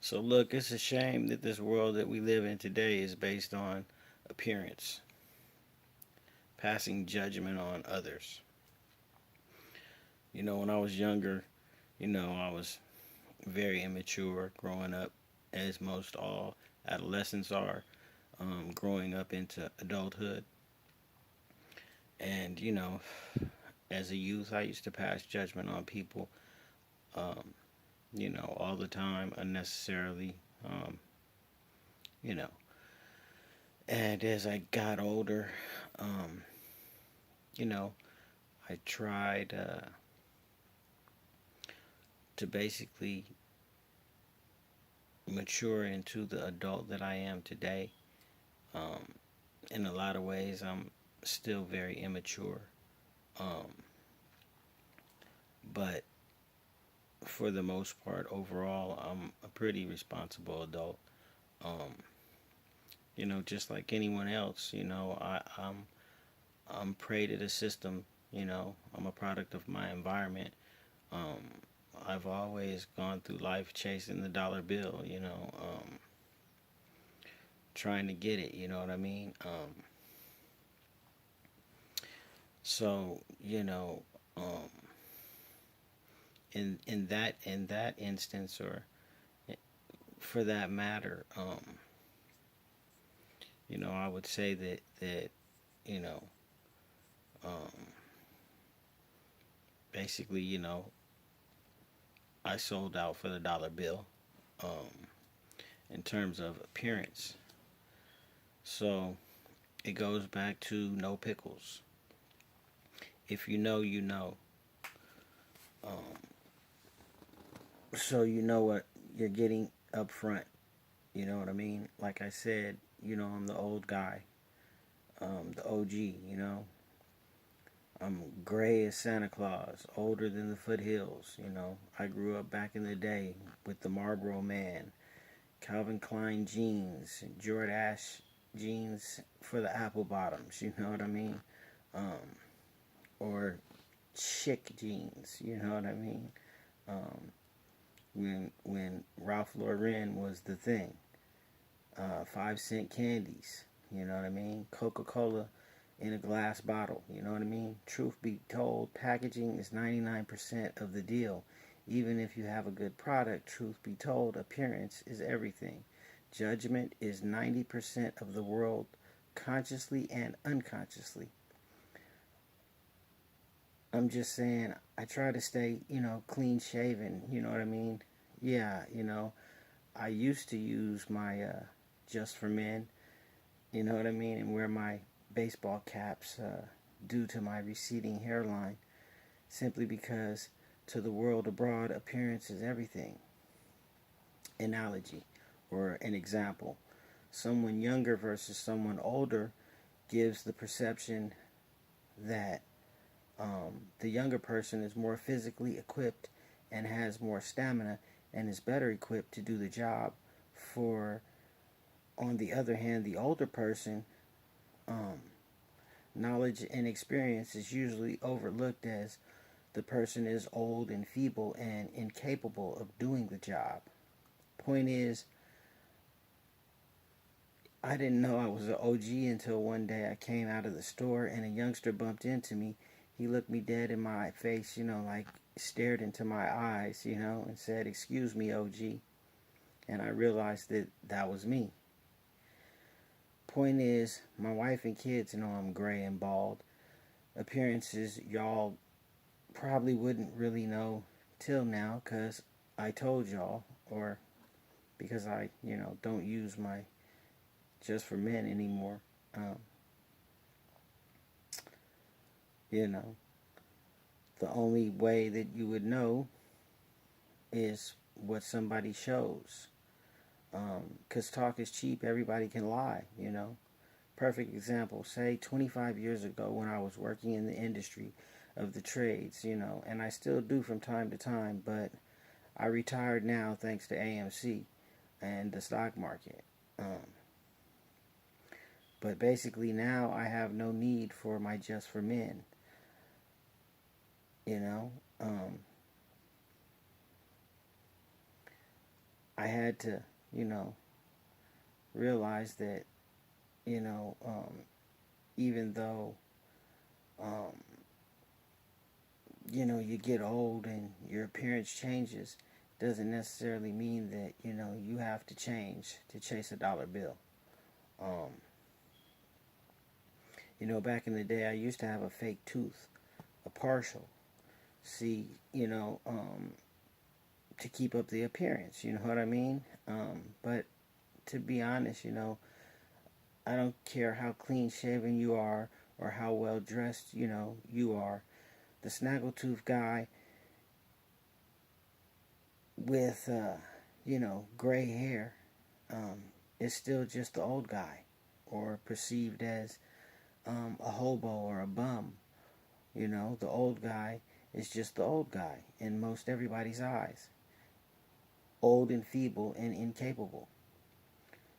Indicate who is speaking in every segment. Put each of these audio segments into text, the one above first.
Speaker 1: So look, it's a shame that this world that we live in today is based on appearance, passing judgment on others. When I was younger, I was very immature growing up, as most all adolescents are, growing up into adulthood. And, as a youth, I used to pass judgment on people, um, all the time, unnecessarily, um, you know. And as I got older, um, you know, I tried to basically mature into the adult that I am today. Um, in a lot of ways, I'm still very immature. Um, but for the most part, overall, I'm a pretty responsible adult. Um, just like anyone else, I'm prey to the system. I'm a product of my environment. Um, I've always gone through life chasing the dollar bill. Trying to get it. You know what I mean? So um, in that instance, or for that matter, I would say that you know, um, basically, I sold out for the dollar bill. Um, in terms of appearance, so it goes back to no pickles. If you know, you know. Um, so you know what you're getting up front. You know what I mean? Like I said, I'm the old guy, the OG. I'm gray as Santa Claus, older than the foothills. I grew up back in the day with the Marlboro Man, Calvin Klein jeans, Jordache jeans for the apple bottoms. You know what I mean? Um, or chic jeans. You know what I mean? Um, when Ralph Lauren was the thing, 5 cent candies. You know what I mean? Coca Cola in a glass bottle. You know what I mean? Truth be told, packaging is 99% of the deal. Even if you have a good product, truth be told, appearance is everything. Judgment is 90% of the world, consciously and unconsciously. I'm just saying, I try to stay, clean shaven. You know what I mean? Yeah, I used to use my Just for Men, you know what I mean, and wear my baseball caps due to my receding hairline, simply because to the world abroad, appearance is everything. Analogy or an example: someone younger versus someone older gives the perception that the younger person is more physically equipped and has more stamina and is better equipped to do the job. For, on the other hand, the older person, um, knowledge and experience is usually overlooked as the person is old and feeble and incapable of doing the job. Point is, I didn't know I was an OG until one day I came out of the store and a youngster bumped into me. He looked me dead in my face, like stared into my eyes, and said, "Excuse me, OG." And I realized that that was me. Point is, my wife and kids know I'm gray and bald. Appearances, y'all probably wouldn't really know till now because I told y'all, or because I, don't use my Just for Men anymore. Um, you know, the only way that you would know is what somebody shows. Because talk is cheap, everybody can lie. Perfect example, say 25 years ago when I was working in the industry of the trades, and I still do from time to time, but I retired now thanks to AMC and the stock market. Um, but basically now I have no need for my Just for Men, you know. Um, I had to, you know, realize that, you know, even though, um, you know, you get old and your appearance changes, doesn't necessarily mean that, you know, you have to change to chase a dollar bill. Um, you know, back in the day, I used to have a fake tooth, a partial. See, you know, to keep up the appearance, you know what I mean? But to be honest, you know, I don't care how clean shaven you are or how well dressed, you know, you are. The snaggletooth guy with, you know, gray hair um, is still just the old guy, or perceived as a hobo or a bum. You know, the old guy is just the old guy in most everybody's eyes. Old and feeble and incapable.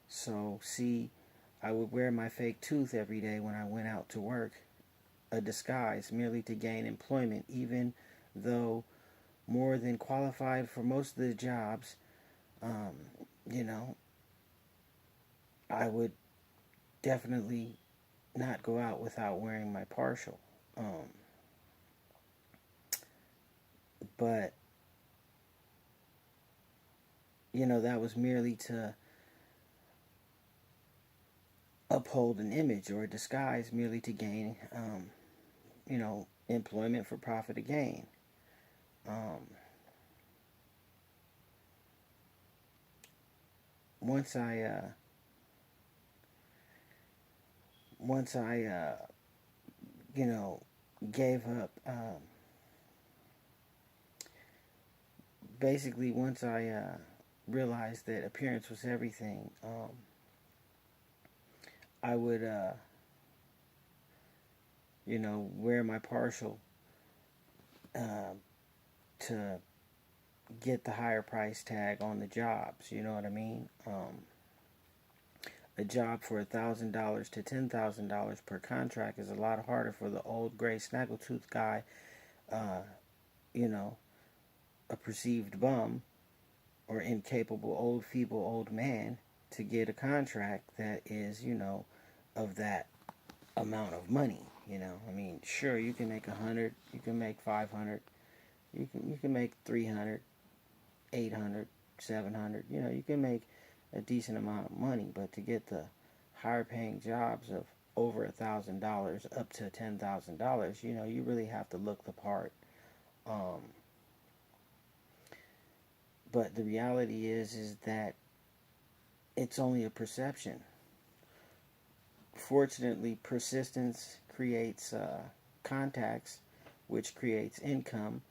Speaker 1: So, see, I would wear my fake tooth every day when I went out to work, a disguise merely to gain employment, even though more than qualified for most of the jobs. Um, you know, I would definitely not go out without wearing my partial. Um, but, you know, that was merely to uphold an image, or a disguise merely to gain, you know, employment for profit or gain. Um, once I, uh, once I, you know, gave up, basically once I realized that appearance was everything, I would, you know, wear my partial uh, to get the higher price tag on the jobs. You know what I mean? A job for $1,000 to $10,000 per contract is a lot harder for the old gray snaggletooth guy. Uh, you know, a perceived bum or incapable old feeble old man to get a contract that is, you know, of that amount of money. You know, I mean, sure, you can make 100, you can make 500, you can make 300, 800, 700. You know, you can make a decent amount of money, but to get the higher paying jobs of over $1,000 up to $10,000, you know, you really have to look the part. Um, but the reality is that it's only a perception. Fortunately, persistence creates contacts, which creates income.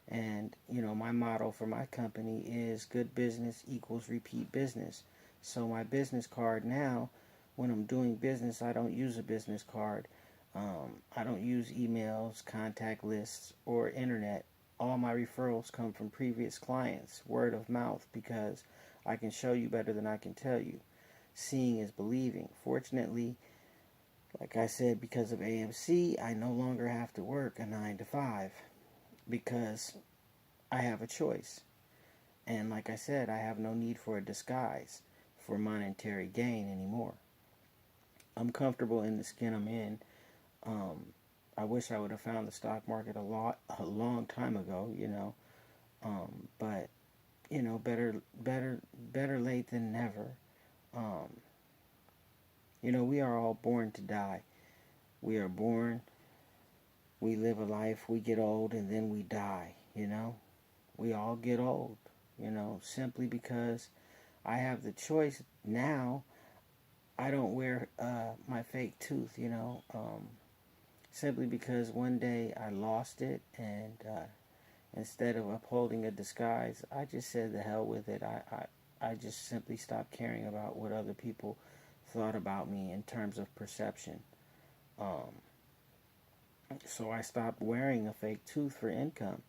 Speaker 1: And, you know, my motto for my company is good business equals repeat business. So my business card now, when I'm doing business, I don't use a business card. I don't use emails, contact lists, or internet. All my referrals come from previous clients, word of mouth, because I can show you better than I can tell you. Seeing is believing. Fortunately, like I said, because of AMC, I no longer have to work a 9 to 5 because I have a choice. And like I said, I have no need for a disguise for monetary gain anymore. I'm comfortable in the skin I'm in. Um, I wish I would have found the stock market a long time ago, you know. But you know, better late than never. Um, you know, we are all born to die. We are born, we live a life, we get old, and then we die. You know, we all get old. You know, simply because I have the choice now. I don't wear my fake tooth, you know, simply because one day I lost it, and instead of upholding a disguise, I just said the hell with it. I just simply stopped caring about what other people thought about me in terms of perception. Um, so I stopped wearing a fake tooth for income.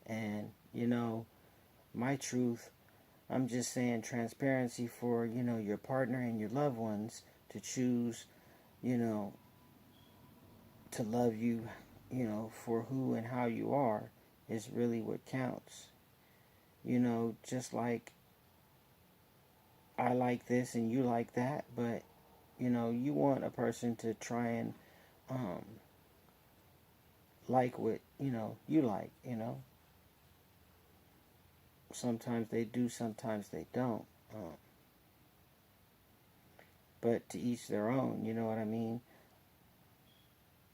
Speaker 1: And, you know, my truth, I'm just saying transparency for, you know, your partner and your loved ones to choose, you know, to love you, you know, for who and how you are is really what counts. You know, just like I like this and you like that, but you want a person to try and um, like what you like. Sometimes they do, sometimes they don't. But to each their own. You know what I mean?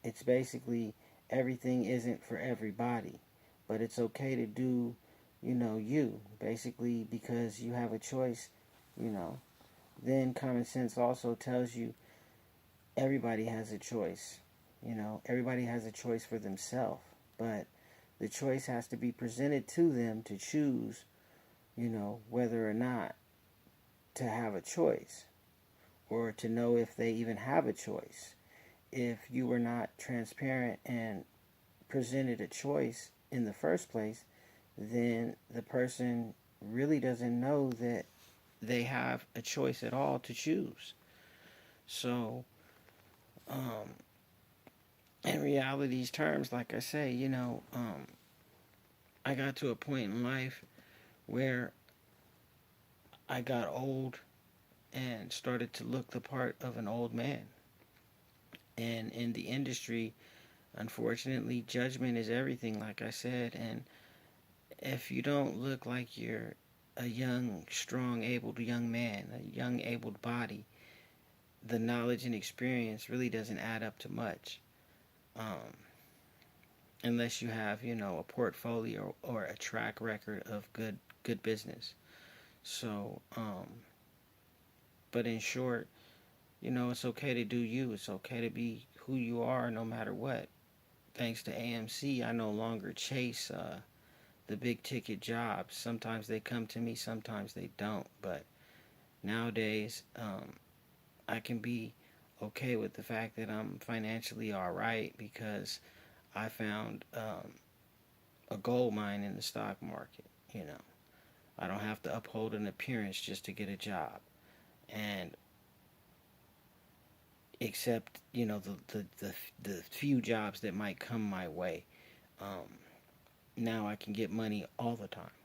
Speaker 1: It's basically everything isn't for everybody, but it's okay to do, you basically because you have a choice. You know, then common sense also tells you everybody has a choice. Everybody has a choice for themselves, but the choice has to be presented to them to choose, whether or not to have a choice or to know if they even have a choice. If you were not transparent and presented a choice in the first place, then the person really doesn't know that they have a choice at all to choose. So, um, in reality's terms, like I say, I got to a point in life where I got old and started to look the part of an old man. And in the industry, unfortunately, judgment is everything, like I said. And if you don't look like you're a young, strong, abled young man, a young, abled body, the knowledge and experience really doesn't add up to much. Um, unless you have, a portfolio or a track record of good business. So, but in short, it's okay to do you. It's okay to be who you are no matter what. Thanks to AMC, I no longer chase the big ticket jobs. Sometimes they come to me, sometimes they don't. But nowadays, I can be okay with the fact that I'm financially all right because I found a gold mine in the stock market. You know, I don't have to uphold an appearance just to get a job, and except the few jobs that might come my way. Um, Now I can get money all the time.